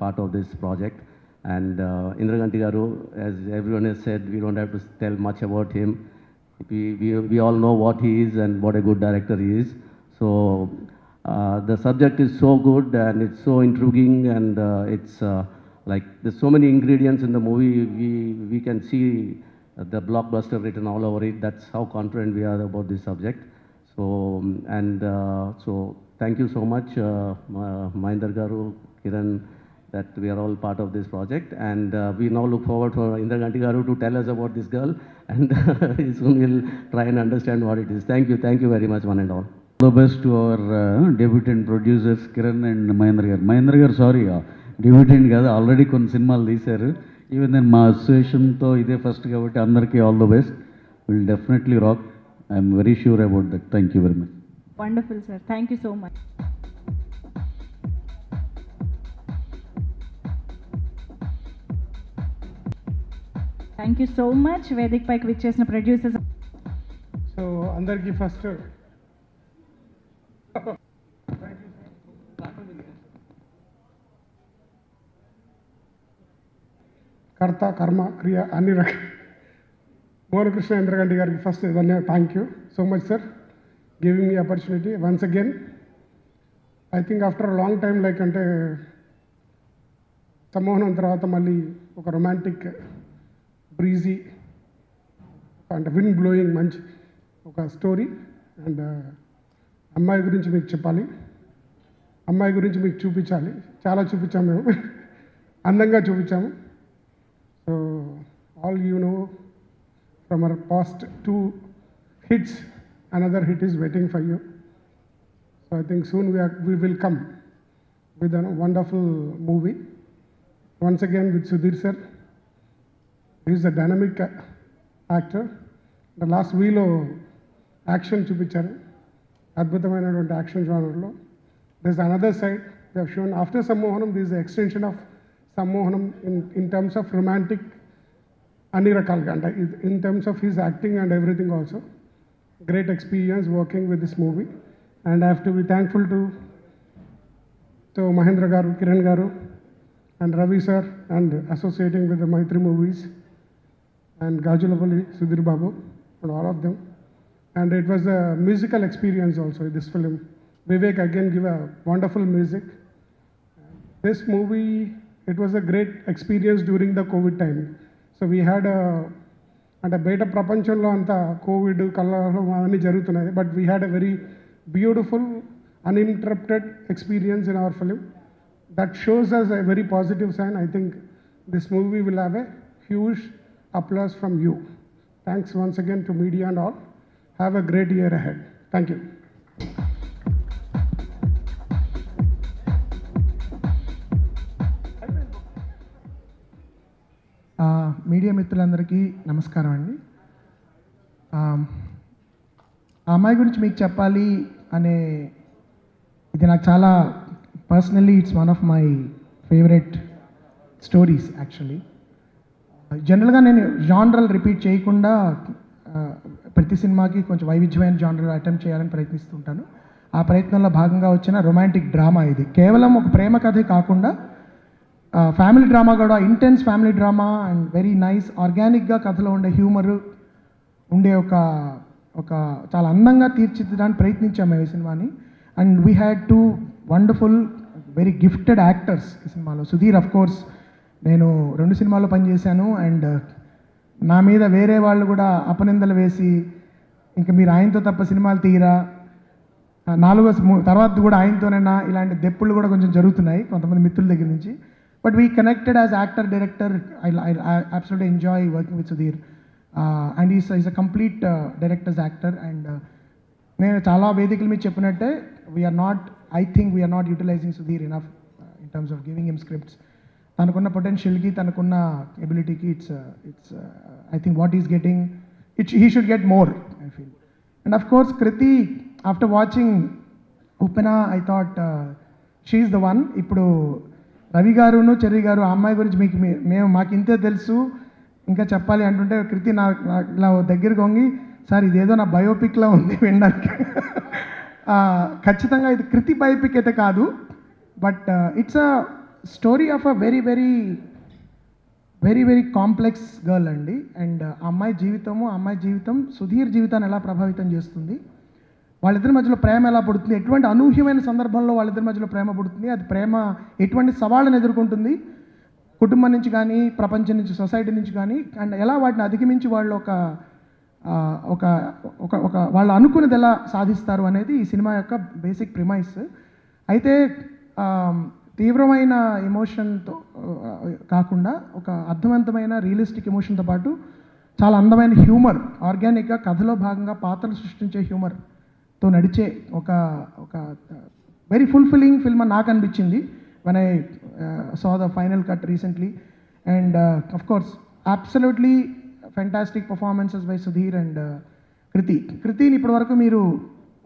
part of this project. And Indraganti Garu, as everyone has said, we don't have to tell much about him. We all know what he is and what a good director he is. So the subject is so good and it's so intriguing, and it's like there's so many ingredients in the movie. We can see the blockbuster written all over it. That's how confident we are about this subject. So so thank you so much, Mahinder Garu, Kiran, that we are all part of this project, and we now look forward for Indraganti Garu to tell us about this girl, and soon we'll try and understand what it is. Thank you very much, one and all. All the best to our debutant producers Kiran and Mahinder Garu. Mahinder Garu, sorry, debutant కాదు, already కొన్ని సినిమాలు తీశారు. Even నేను మా అసోసియేషన్తో ఇదే first కాబట్టి అందరికీ all the best. Will definitely rock. I'm very sure about that. Thank you very much. Wonderful sir, thank you so much. Thank you so much వేదిక పైకి విచ్చేసిన ప్రొడ్యూసర్స్. సో అందరికీ ఫస్ట్ కర్త కర్మ క్రియ అన్ని రకాల మోహనకృష్ణ ఇంద్రగంటి గారికి first thank you so much sir giving me opportunity once again. I think after long time, like అంటే సమ్మోహనం తర్వాత మళ్ళీ ఒక రొమాంటిక్ బ్రీజీ అంటే విండ్ బ్లోయింగ్ మంచి ఒక స్టోరీ. అండ్ అమ్మాయి గురించి మీకు చెప్పాలి, అమ్మాయి గురించి మీకు చూపించాలి. చాలా చూపించాము మేము, అందంగా చూపించాము. So all you know from our past 2 hits, another hit is waiting for you. So I think soon we will come with a wonderful movie. Once again with Sudhir sir. He is a dynamic actor. The last wheel action చూపించారు, అద్భుతమైనటువంటి action జానర్లో. There's another side they have shown after Sammohanam. This is the extension of Sammohanam in terms of romantic అన్ని రకాలుగా, అంటే in terms of his acting and everything also. Great experience working with this movie, and I have to be thankful to Mahendra Garu, Kiran Garu and Ravi sir, and associating with the Maitri Movies and Gajulapalli Sudhir Babu and all of them. And it was a musical experience also in this film. Vivek again give a wonderful music. This movie, it was a great experience during the COVID time. So we had అంటే బయట ప్రపంచంలో అంతా Covid కలహం అవన్నీ జరుగుతున్నాయి, but we had a very beautiful uninterrupted experience in our film. That shows us a very positive sign. I think this movie will have a huge applause from you. Thanks once again to media and all. Have a great year ahead. Thank you. Media మిత్రులందరికీ నమస్కారం అండి. ఆ అమ్మాయి గురించి మీకు చెప్పాలి అనే ఇది నాకు చాలా personally it's one of my favourite stories actually. జనరల్గా నేను జానరల్ రిపీట్ చేయకుండా ప్రతి సినిమాకి కొంచెం వైవిధ్యమైన జానరల్ అటెంప్ట్ చేయాలని ప్రయత్నిస్తుంటాను. ఆ ప్రయత్నంలో భాగంగా వచ్చిన రొమాంటిక్ డ్రామా ఇది. కేవలం ఒక ప్రేమ కథే కాకుండా ఫ్యామిలీ డ్రామా కూడా, intense family drama and very nice ఆర్గానిక్గా కథలో ఉండే హ్యూమర్ ఉండే ఒక చాలా అందంగా తీర్చిదిద్దడానికి ప్రయత్నించాము ఈ సినిమాని. And we had 2 wonderful very gifted actors ఈ సినిమాలో. సుధీర్ అఫ్ కోర్స్ నేను 2 సినిమాల్లో పనిచేశాను, అండ్ నా మీద వేరే వాళ్ళు కూడా అపనిందలు వేసి ఇంకా మీరు ఆయనతో తప్ప సినిమాలు తీయరా, 4వ తర్వాత కూడా ఆయనతోనైనా ఇలాంటి దెప్పులు కూడా కొంచెం జరుగుతున్నాయి కొంతమంది మిత్రుల దగ్గర నుంచి. But we connected as actor director. I absolutely enjoy working with Sudheer, and is a complete director's actor. And నేను చాలా వేదికల మీద చెప్పినట్టే I think we are not utilising Sudheer enough in terms of giving him scripts. తనకున్న పొటెన్షియల్కి, తనకున్న ఎబిలిటీకి it's I think what is getting he should get more I feel. And of course Kriti, after watching Uppena I thought she is the one. ఇప్పుడు Ravi గారును cherry గారు ఆ అమ్మాయి గురించి మాకు ఇంతే తెలుసు ఇంకా చెప్పాలి అంటుంటే కృతి ఇలా దగ్గరికి వంగి, సార్ ఇదేదో నా బయోపిక్లా ఉంది వినడానికి. ఖచ్చితంగా ఇది కృతి బయోపిక్ అయితే కాదు, but it's a story of a very very very very complex girl అండి. అండ్ ఆ అమ్మాయి జీవితం సుధీర్ జీవితాన్ని ఎలా ప్రభావితం చేస్తుంది, వాళ్ళిద్దరి మధ్యలో ప్రేమ ఎలా పుడుతుంది, ఎటువంటి అనూహ్యమైన సందర్భంలో వాళ్ళిద్దరి మధ్యలో ప్రేమ పుడుతుంది, అది ప్రేమ ఎటువంటి సవాళ్ళను ఎదుర్కొంటుంది కుటుంబం నుంచి కానీ, ప్రపంచం నుంచి, సొసైటీ నుంచి కానీ, అండ్ ఎలా వాటిని అధిగమించి వాళ్ళు ఒక ఒక ఒక ఒక వాళ్ళు అనుకున్నది ఎలా సాధిస్తారు అనేది ఈ సినిమా యొక్క బేసిక్ ప్రిమైస్. అయితే తీవ్రమైన ఎమోషన్తో కాకుండా ఒక అర్థవంతమైన రియలిస్టిక్ ఎమోషన్తో పాటు చాలా అందమైన హ్యూమర్, ఆర్గానిక్గా కథలో భాగంగా పాత్రలు సృష్టించే హ్యూమర్తో నడిచే ఒక ఒక వెరీ ఫుల్ఫిల్లింగ్ ఫిల్మ్ అని నాకు అనిపించింది when I saw the final cut recently. And of course, absolutely fantastic performances by Sudhir and Kriti. Kritiని ఇప్పటి వరకు మీరు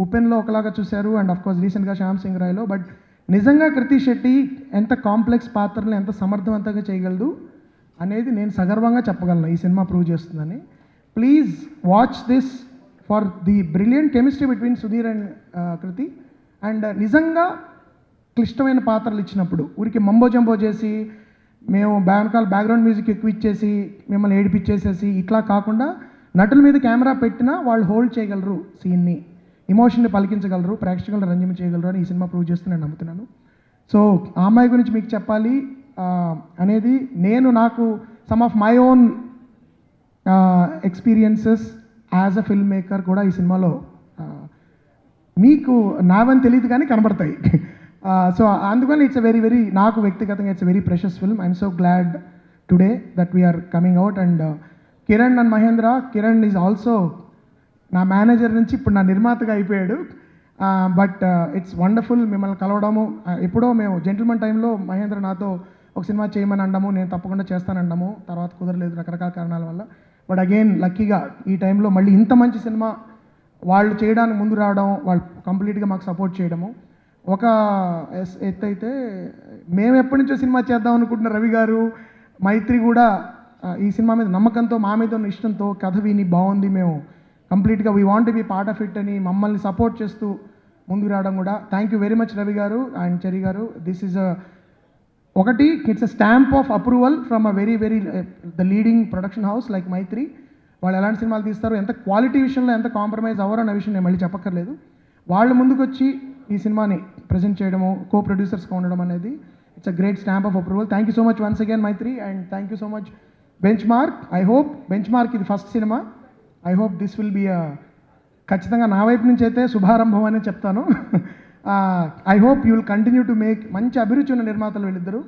ఉపెన్లో ఒకలాగా చూశారు, అండ్ ఆఫ్ కోర్స్ రీసెంట్గా శ్యామ్ సింగ్ రాయ్లో. బట్ నిజంగా కృతి శెట్టి ఎంత కాంప్లెక్స్ పాత్రలను ఎంత సమర్థవంతంగా చేయగలదు అనేది నేను సగర్వంగా చెప్పగలను. ఈ సినిమా ప్రూవ్ చేస్తుందని. Please watch this for the brilliant chemistry between Sudheer and Kriti. And నిజంగా క్లిష్టమైన పాత్రలు ఇచ్చినప్పుడు ఊరికి మంబో జంబో చేసి మేము బ్యాక్గ్రౌండ్ మ్యూజిక్ ఎక్కువ ఇచ్చేసి మిమ్మల్ని ఏడిపించేసేసి ఇట్లా కాకుండా నటుల మీద కెమెరా పెట్టినా వాళ్ళు హోల్డ్ చేయగలరు, సీన్ని ఎమోషన్ని పలికించగలరు, ప్రేక్షకులను రంజింప చేయగలరు అని ఈ సినిమా ప్రూవ్ చేస్తూ నేను నమ్ముతున్నాను. సో ఆ అమ్మాయి గురించి మీకు చెప్పాలి అనేది నాకు some of my own experiences as a film maker కూడా ఈ సినిమాలో మీకు నావని తెలియదు కానీ కనబడతాయి. సో అందుకని ఇట్స్ వెరీ వెరీ నాకు వ్యక్తిగతంగా it's very precious film. I'm so glad today that we're coming out. And Kiran and Mahendra, Kiran is also నా మేనేజర్ నుంచి ఇప్పుడు నా నిర్మాతగా అయిపోయాడు. బట్ ఇట్స్ వండర్ఫుల్ మిమ్మల్ని కలవడము. ఎప్పుడో మేము జెంటిల్మెన్ టైంలో మహేంద్ర నాతో ఒక సినిమా చేయమని అనడము, నేను తప్పకుండా చేస్తానన్నాము, తర్వాత కుదరలేదు రకరకాల కారణాల వల్ల. బట్ అగైన్ లక్కీగా ఈ టైంలో మళ్ళీ ఇంత మంచి సినిమా వాళ్ళు చేయడానికి ముందు రావడం, వాళ్ళు కంప్లీట్గా మాకు సపోర్ట్ చేయడము ఒక ఎత్తు అయితే, మేము ఎప్పటి నుంచో సినిమా చేద్దాం అనుకుంటున్న రవి గారు, మైత్రి కూడా ఈ సినిమా మీద నమ్మకంతో, మా మీద ఉన్న ఇష్టంతో కథ విని బాగుంది, మేము కంప్లీట్గా we want be part of it అని మమ్మల్ని సపోర్ట్ చేస్తూ ముందుకు రావడం కూడా thank you very much Ravi గారు అండ్ చెరి గారు. దిస్ ఈజ్ ఒకటి it's a stamp of approval from a very very the leading production house like Mythri. వాళ్ళు ఎలాంటి సినిమాలు తీస్తారు, ఎంత క్వాలిటీ విషయంలో ఎంత కాంప్రమైజ్ అవ్వరు అన్న విషయం నేను మళ్ళీ చెప్పక్కర్లేదు. వాళ్ళు ముందుకు వచ్చి ఈ సినిమాని ప్రజెంట్ చేయడము, కో ప్రొడ్యూసర్స్గా ఉండడం అనేది it's a great stamp of approval. Thank you so much once again Mythri, and thank you so much Benchmark. I hope Benchmark ఇది ఫస్ట్ సినిమా, I hope this will be ఖచ్చితంగా నా వైపు నుంచి అయితే శుభారంభం అని చెప్తాను. I hope you will continue to make మంచి అభిరుచి ఉన్న నిర్మాతలు వీళ్ళిద్దరూ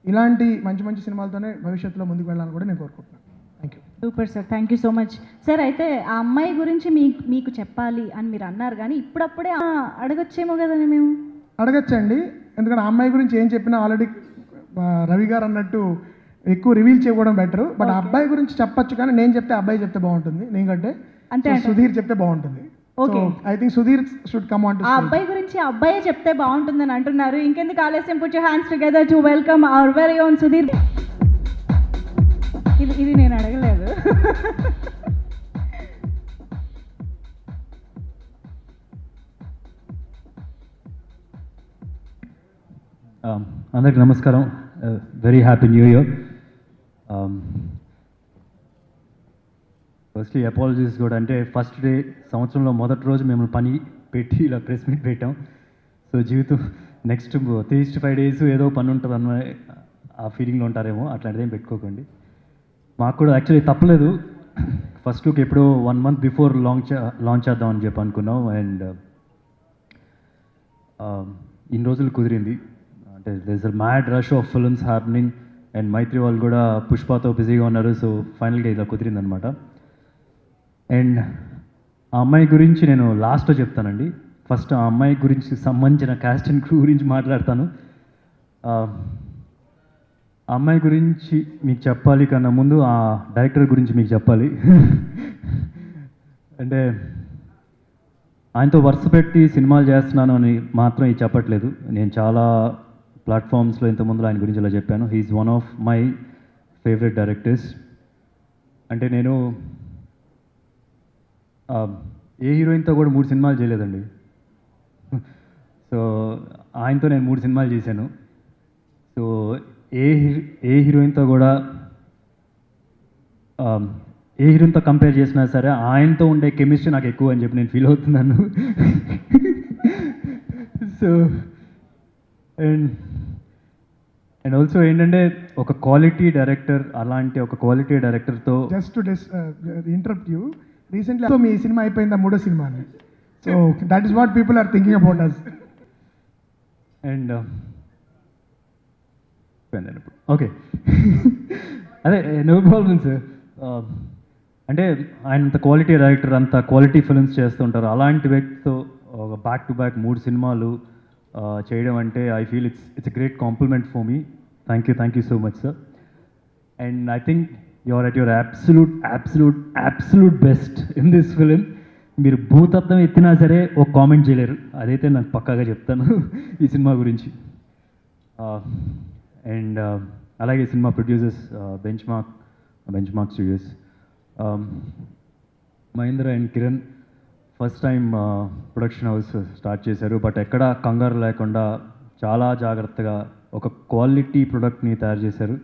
ఇలాంటి మంచి మంచి సినిమాలతోనే భవిష్యత్తులో ముందుకు వెళ్ళాలని కూడా నేను కోరుకుంటున్నాను. Thank you. Super sir, thank you so much sir. అయితే ఆ అమ్మాయి గురించి మీకు చెప్పాలి అని మీరు అన్నారు, కానీ ఇప్పుడప్పుడే అడగచ్చేమో కదండి మేము. అడగచ్చండి, ఎందుకంటే ఆ అమ్మాయి గురించి ఏం చెప్పినా ఆల్రెడీ రవి గారు అన్నట్టు ఎక్కువ రివీల్ చేయడం బెటర్. బట్ ఆ అబ్బాయి గురించి చెప్పచ్చు, కానీ నేను చెప్తే అబ్బాయి చెప్తే బాగుంటుంది, నేనంటే అంతే సుధీర్ చెప్తే బాగుంటుంది. Okay, I think Sudheer should come on to. ఆ అబ్బాయి గురించి ఆ అబ్బాయే చెప్తే బాగుంటుందని అంటున్నారు. ఇంకెందుకు ఆలస్యం, put your hands together to welcome our very own Sudheer. ఇది నేను అడగలేదు. అందరికి నమస్కారం, very happy new year. Firstly apologies కూడా, అంటే ఫస్ట్ డే సంవత్సరంలో మొదటి రోజు మేము పని పెట్టి ఇలా ప్రెస్ మీట్ పెట్టాం. సో జీవితం నెక్స్ట్ 3-5 days ఏదో పని ఉంటుంది అన్న ఆ ఫీలింగ్లో ఉంటారేమో, అట్లాంటిదేం పెట్టుకోకండి. మాకు కూడా యాక్చువల్లీ తప్పలేదు, ఫస్ట్ లుక్ ఎప్పుడో 1 month బిఫోర్ లాంచ్ చేద్దామని చెప్పి అనుకున్నాం. అండ్ ఇన్ని రోజులు కుదిరింది. అంటే there is a mad rush of films happening, and Mythri వాళ్ళు కూడా పుష్పతో బిజీగా ఉన్నారు. సో ఫైనల్గా ఇలా కుదిరిందనమాట. అండ్ ఆ అమ్మాయి గురించి నేను లాస్ట్లో చెప్తానండి. ఫస్ట్ ఆ అమ్మాయి గురించి సంబంధించిన క్యాస్ట్ అండ్ క్రూ గురించి మాట్లాడతాను. ఆ అమ్మాయి గురించి మీకు చెప్పాలి కన్నా ముందు ఆ డైరెక్టర్ గురించి మీకు చెప్పాలి. అంటే ఆయనతో వరుస పెట్టి సినిమాలు చేస్తున్నాను అని మాత్రం ఇది చెప్పట్లేదు. నేను చాలా ప్లాట్ఫామ్స్లో ఇంతకుముందు ఆయన గురించి ఇలా చెప్పాను. He's one of my favourite directors. అంటే నేను ఏ హీరోయిన్తో కూడా 3 సినిమాలు చేయలేదండి. సో ఆయనతో నేను 3 సినిమాలు చేశాను. సో ఏ హీరోయిన్తో కూడా ఏ హీరోయిన్తో కంపేర్ చేసినా సరే ఆయనతో ఉండే కెమిస్ట్రీ నాకు ఎక్కువ అని చెప్పి నేను ఫీల్ అవుతున్నాను. సో అండ్ ఆల్సో ఏంటంటే ఒక క్వాలిటీ డైరెక్టర్, అలాంటి ఒక క్వాలిటీ డైరెక్టర్తో just to interrupt you, recently మీ సినిమా అయిపోయిందా, 3వ సినిమా అని. So that is what people are thinking about us. And okay, అదే నో ప్రాబ్లం సార్. అంటే ఆయన అంత క్వాలిటీ డైరెక్టర్, అంత క్వాలిటీ ఫిల్మ్స్ చేస్తుంటారు. అలాంటి వ్యక్తితో ఒక బ్యాక్ టు బ్యాక్ 3 సినిమాలు చేయడం అంటే I feel it's a great compliment for me. Thank you so much sir. And I think you are at your absolute best in this film. మీరు భూతత్వం ఎత్తినా సరే ఒక కామెంట్ చేయలేరు, అదైతే నాకు పక్కాగా చెప్తాను ఈ సినిమా గురించి. అండ్ అలాగే cinema producers Benchmark Studios, Mahendra and Kiran first time production house start చేశారు. బట్ ఎక్కడ కంగారు లేకుండా చాలా జాగ్రత్తగా ఒక క్వాలిటీ ప్రొడక్ట్ని తయారు చేశారు.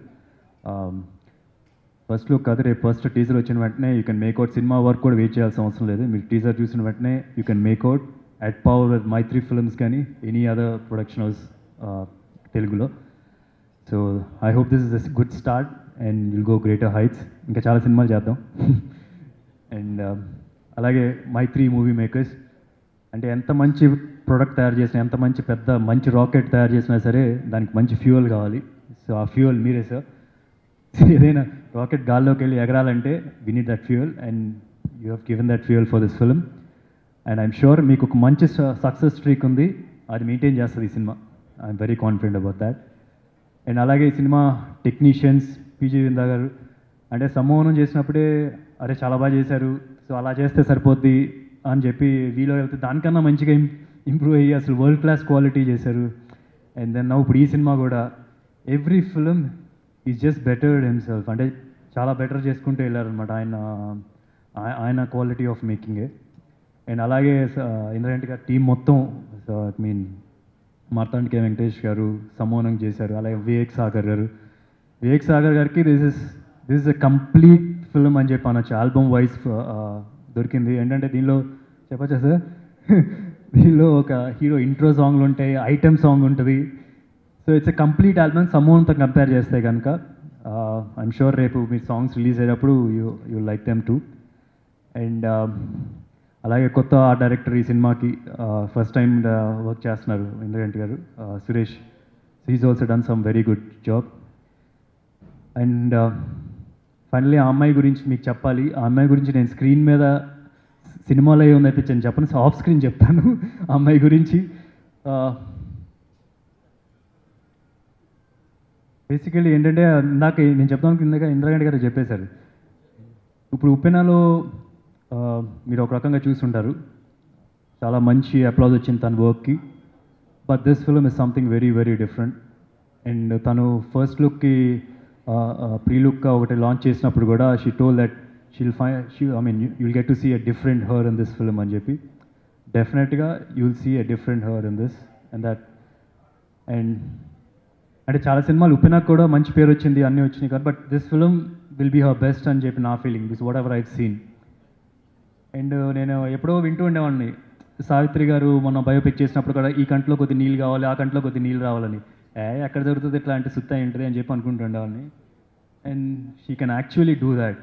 ఫస్ట్ లుక్ కాదు, రేపు ఫస్ట్ టీజర్ వచ్చిన వెంటనే you can make out. Cinema work కూడా వెయిట్ చేయాల్సిన అవసరం లేదు. మీరు టీజర్ చూసిన వెంటనే you can make out at par with Mythri Films కానీ ఎనీ అదర్ ప్రొడక్షన్ హౌస్ తెలుగులో. So I hope this is a good start and will go greater heights. ఇంకా చాలా సినిమాలు చేద్దాం. అండ్ అలాగే మైత్రి మూవీ మేకర్స్ అంటే ఎంత మంచి ప్రోడక్ట్ తయారు చేసినా, ఎంత మంచి రాకెట్ తయారు చేసినా సరే దానికి మంచి ఫ్యూయల్ కావాలి. సో ఆ ఫ్యూయల్ మీరే సార్. ఏదైనా రాకెట్ గాల్లోకి వెళ్ళి ఎగరాలంటే we need that fuel and you have given that fuel for this film. And I'm sure మీకు ఒక మంచి సక్సెస్ స్ట్రీక్ ఉంది, అది మెయింటైన్ చేస్తుంది ఈ cinema. I'm very confident about that. And అలాగే ఈ సినిమా టెక్నీషియన్స్ పీజీ విందా గారు అంటే సంమోహనం చేసినప్పుడే అరే చాలా బాగా చేశారు, సో అలా చేస్తే సరిపోద్ది అని చెప్పి వీలో వెళ్తే దానికన్నా మంచిగా ఇంప్రూవ్ అయ్యి అసలు వరల్డ్ క్లాస్ క్వాలిటీ చేశారు. అండ్ దెన్ ఇప్పుడు ఈ సినిమా కూడా every film is just బెటర్డ్ himself, అంటే చాలా బెటర్ చేసుకుంటూ వెళ్ళారనమాట ఆయన క్వాలిటీ ఆఫ్ మేకింగే. అండ్ అలాగే ఇంద్రగంటి గారి టీం మొత్తం, సో ఐ మీన్ మార్తాండ్ కే వెంకటేష్ గారు సమోనం చేశారు. అలాగే వివేక్ సాగర్ గారికి this is a complete film అని చెప్పి అనొచ్చు. ఆల్బమ్ వైజ్ దొరికింది. ఏంటంటే దీనిలో చెప్పచ్చా సార్, దీనిలో ఒక హీరో ఇంట్రో సాంగ్లు ఉంటాయి, ఐటెమ్ సాంగ్ ఉంటుంది. So it's a complete album. సమోనంతో కంపేర్ చేస్తే కనుక ఐఎమ్ షూర్ రేపు మీరు సాంగ్స్ రిలీజ్ అయ్యేటప్పుడు you like them too. And అలాగే కొత్త ఆర్ట్ డైరెక్టర్ ఈ సినిమాకి ఫస్ట్ టైం వర్క్ చేస్తున్నారు ఇంద్రగంటి గారు, Suresh. He's also done some very good job. And finally ఆ అమ్మాయి గురించి మీకు చెప్పాలి. ఆ అమ్మాయి గురించి నేను స్క్రీన్ మీద సినిమాలో ఏముందైతే నేను చెప్పను, ఆఫ్ స్క్రీన్ చెప్తాను ఆ అమ్మాయి గురించి. బేసికలీ ఏంటంటే ఇందాక నేను చెప్తాను, ఇంద్రగంటి గారు చెప్పేశారు. ఇప్పుడు ఉప్పెనలో మీరు ఒక రకంగా చూస్తుంటారు, చాలా మంచి అప్లాజ్ వచ్చింది తన వర్క్కి. But this film is something very very different. And తను ఫస్ట్ లుక్కి ప్రీ లుక్గా ఒకటి లాంచ్ చేసినప్పుడు కూడా she told that you'll get to see a different her in this film అని చెప్పి. డెఫినెట్గా you'll see a different her in this and that. And అంటే చాలా సినిమాలు ఉప్పెనాకు కూడా మంచి పేరు వచ్చింది, అన్నీ వచ్చినాయి కదా, but this film will be her best అని చెప్పి నా feeling. This whatever I've seen. And నేను ఎప్పుడో వింటూ ఉండేవాడిని, సావిత్రి గారు మొన్న బయోపిక్ చేసినప్పుడు కూడా ఈ కంట్లో కొద్ది నీళ్ళు కావాలి, ఆ కంట్లో కొద్ది నీళ్ళు రావాలని. ఎక్కడ దొరుకుతుంది ఇట్లా అంటే సుత్తా ఏంటిది అని చెప్పి అనుకుంటుండేవాడిని. And she can actually do that.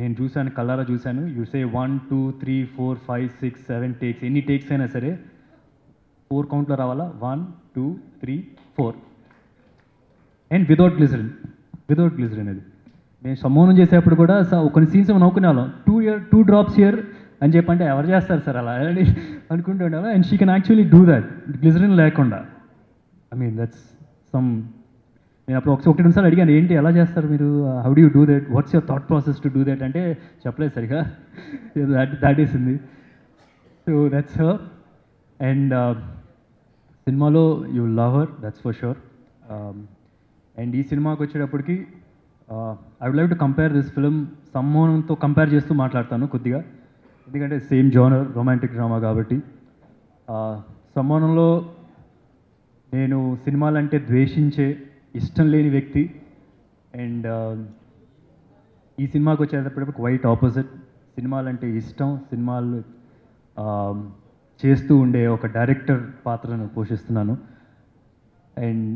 నేను చూశాను, కల్లారా చూశాను. యూ సే 1 2 3 4 5 6 7 టేక్స్, ఎన్ని టేక్స్ అయినా సరే 4 కౌంట్లో రావాలా, 1 2 3 4 అండ్ వితౌట్ గ్లిజరిన్. అది నేను సమ్మోనం చేసేప్పుడు కూడా కొన్ని సీన్స్ నవ్వుకునే వాళ్ళం, 2 డ్రాప్స్ హియర్ అని చెప్పంటే ఎవరు చేస్తారు సార్ అలా అని అనుకుంటూ ఉండేవాళ్ళం. And she can actually do that glycerin లేకుండా. I mean that's some. నేను అప్పుడు 1-2 నిమిషాలు అడిగాను, ఏంటి ఎలా చేస్తారు మీరు, how do you do that, what's your thought process to do that అంటే చెప్పలేదు సరిగా. దాట్ ఈస్ ఉంది. So that's her. అండ్ సినిమాలో you love her, that's for sure. And ఈ సినిమాకి వచ్చేటప్పటికి I would like to compare this film సమ్మోనంతో compare చేస్తూ మాట్లాడతాను కొద్దిగా, ఎందుకంటే సేమ్ జోనర్ రొమాంటిక్ డ్రామా కాబట్టి. సమ్మోనంలో నేను సినిమాలంటే ద్వేషించే ఇష్టం లేని వ్యక్తి. అండ్ ఈ సినిమాకి వచ్చేటప్పటికి క్వైట్ ఆపోజిట్. సినిమాలంటే ఇష్టం, సినిమాలు చేస్తూ ఉండే ఒక డైరెక్టర్ పాత్రను పోషిస్తున్నాను. And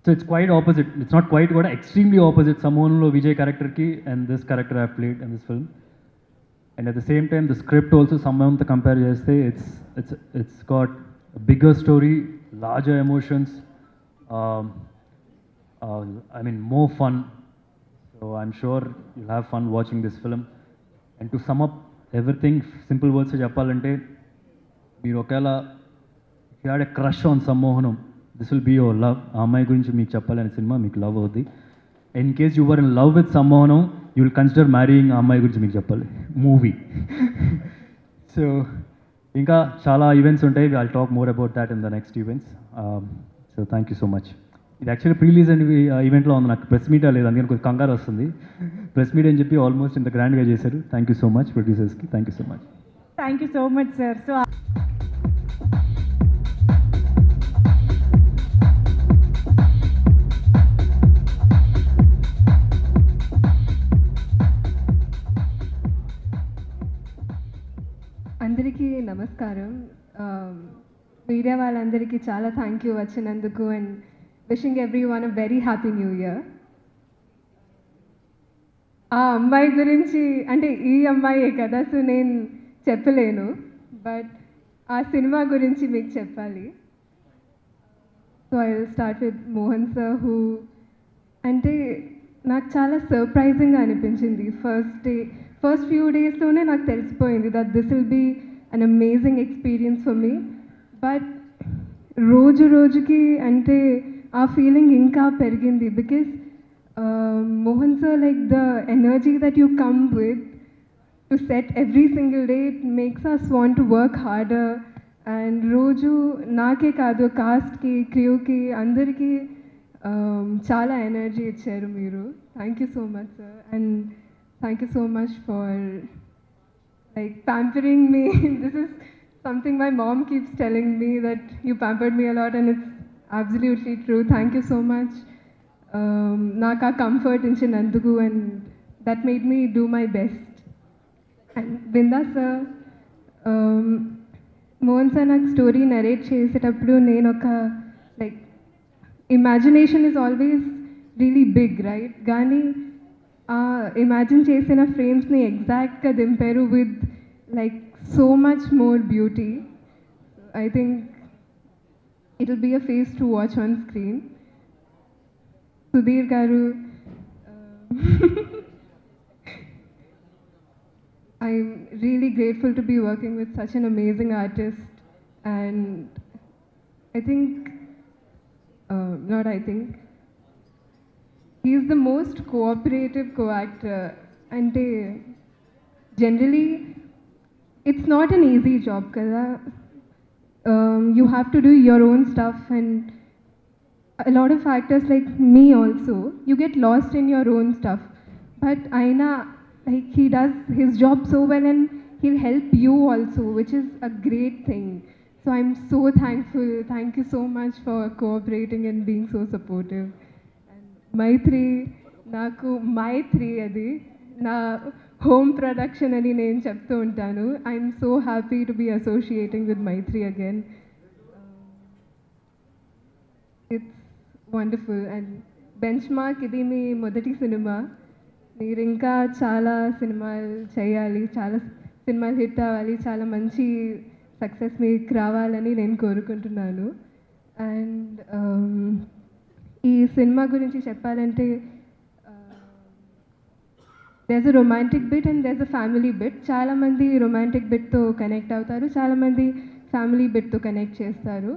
so it's quite opposite, it's not quite కూడా ఎక్స్ట్రీమ్లీ ఆపోజిట్ సమూహంలో విజయ్ క్యారెక్టర్కి and this character I played in this film. And at the same time the script also సమూహంతో కంపేర్ చేస్తే it's got bigger story, larger emotions, I mean more fun. So I'm sure you'll have fun watching this film. And to sum up everything, simple words చెప్పాలంటే, మీరు ఒకవేళ if you had a crush on సమ్మోహనం, this will be your love. ఆ అమ్మాయి గురించి మీకు చెప్పాలనే cinema మీకు love అవుద్ది. In case you were in love with సమ్మోహనం, you will consider marrying ఆ అమ్మాయి గురించి మీకు చెప్పాలి మూవీ. సో ఇంకా చాలా ఈవెంట్స్ ఉంటాయి. I'll talk more about that in the next events. So thank you so much. ఇది యాక్చువల్లీ ప్రీలీజ్ అండ్ ఈవెంట్లో ఉంది, నాకు ప్రెస్ మీట్ లేదు, అందుకని కొంచెం కంగారు వస్తుంది. ప్రెస్ మీట్ అని చెప్పి ఆల్మోస్ట్ ఇంత గ్రాండ్గా చేశారు. థ్యాంక్ యూ సో మచ్ ప్రొడ్యూసర్స్కి, thank you so much. Thank you so much sir. So అందరికీ నమస్కారం. మీడియా వాళ్ళందరికీ చాలా థ్యాంక్ యూ వచ్చినందుకు and wishing everyone a very happy new year. ఆ అమ్మాయి గురించి అంటే ఈ అమ్మాయే కదా, సో నేను చెప్పలేను, బట్ ఆ సినిమా గురించి మీకు చెప్పాలి. So I will start with Mohan sir, who అంటే నాకు చాలా సర్ప్రైజింగ్గా అనిపించింది. ఫస్ట్ ఫ్యూ డేస్లోనే నాకు తెలిసిపోయింది that this will be an amazing experience for me. But రోజు రోజుకి అంటే ఆ ఫీలింగ్ ఇంకా పెరిగింది. Because Mohan sir, like the energy that you come with to set every single day, it makes us want to work harder. And రోజు నాకే కాదు, కాస్ట్కి, క్రూకి, అందరికీ చాలా ఎనర్జీ ఇచ్చారు మీరు. Thank you so much sir. And thank you so much for like pampering me. This is something my mom keeps telling me, that you pampered me a lot, and it's absolutely true. Thank you so much. Naka comfort inchinandugu, and that made me do my best. And Binda sir, Mohan sir nak story narrate chesetappudu nenu oka like imagination is always really big, right? Gani imagine చేసిన ఫ్రేమ్స్ని ఎగ్జాక్ట్గా దింపారు with like so much more beauty. I think it will be a feast to watch on screen. Sudheer garu, I'm really grateful to be working with such an amazing artist. And I think he is the most cooperative co-actor. Ante generally it's not an easy job kada. You have to do your own stuff, and a lot of actors like me also, you get lost in your own stuff, but aina like he does his job so well, and he'll help you also, which is a great thing. So I'm so thankful. Thank you so much for cooperating and being so supportive. మైత్రి, నాకు మైత్రి అది నా home production అని నేను చెప్తూ ఉంటాను. I'm so happy to be associating with Mythri again. It's wonderful. And Benchmark, ఇది మీ మొదటి సినిమా. మీరు ఇంకా చాలా సినిమాలు చేయాలి, చాలా సినిమాలు హిట్ అవ్వాలి, చాలా మంచి సక్సెస్ మీకు రావాలని నేను కోరుకుంటున్నాను. అండ్ ఈ సినిమా గురించి చెప్పాలంటే, there's a romantic bit and there's a family bit. చాలామంది రొమాంటిక్ బిట్తో కనెక్ట్ అవుతారు, చాలామంది ఫ్యామిలీ బిట్తో కనెక్ట్ చేస్తారు.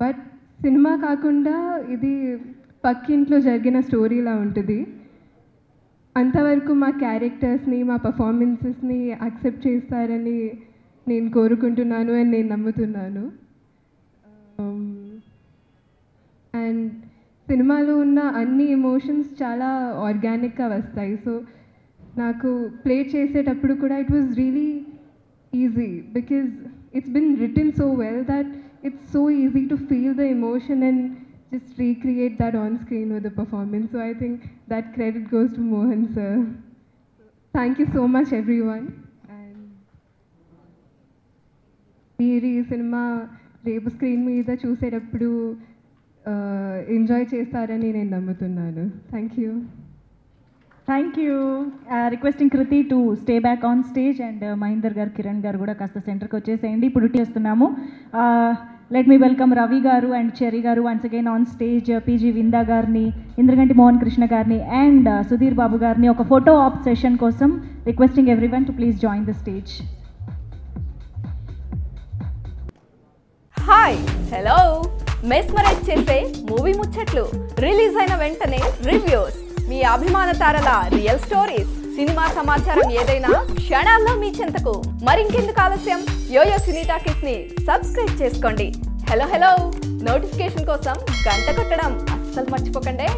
బట్ సినిమా కాకుండా ఇది పక్కింట్లో జరిగిన స్టోరీలా ఉంటుంది. అంతవరకు మా క్యారెక్టర్స్ని, మా పర్ఫార్మెన్సెస్ని యాక్సెప్ట్ చేస్తారని నేను కోరుకుంటున్నాను అండ్ నేను నమ్ముతున్నాను. అండ్ సినిమాలో ఉన్న అన్ని ఎమోషన్స్ చాలా ఆర్గానిక్గా వస్తాయి. సో నాకు ప్లే చేసేటప్పుడు కూడా it was really easy, because it's been written so well that it's so easy to feel the emotion and just recreate that on screen with the performance. So I think that credit goes to Mohan sir. Thank you so much everyone. And మీరు ఈ cinema రేపు screen మీద చూసేటప్పుడు enjoy చేస్తారని నేను నమ్ముతున్నాను. Thank you. Thank you. Requesting Kriti to stay back on stage and Mahender garu, Kiran గారు కూడా కాస్త సెంటర్కి వచ్చేసేయండి. ఇప్పుడు చేస్తున్నాము. లెట్ మీ వెల్కమ్ రవి గారు and Cherry garu once again on stage, PG Vinda గారిని, ఇంద్రగంటి మోహన్ కృష్ణ గారిని అండ్ సుధీర్ బాబు గారిని ఒక ఫోటో ఆప్ సెషన్ కోసం requesting everyone to please join the stage. Hi, hello. Mesmerize చేసే మూవీ ముచ్చట్లు, రిలీజ్ అయిన వెంటనే రివ్యూస్, మీ అభిమాన తారల రియల్ స్టోరీస్, సినిమా సమాచారం ఏదైనా క్షణాల్లో మీ చెంతకు. మరింకెందుకు ఆలస్యం, యోయో సినీ టాకీస్ ని సబ్స్క్రైబ్ చేసుకోండి. హలో హలో నోటిఫికేషన్ కోసం గంట కొట్టడం అస్సలు మర్చిపోకండి.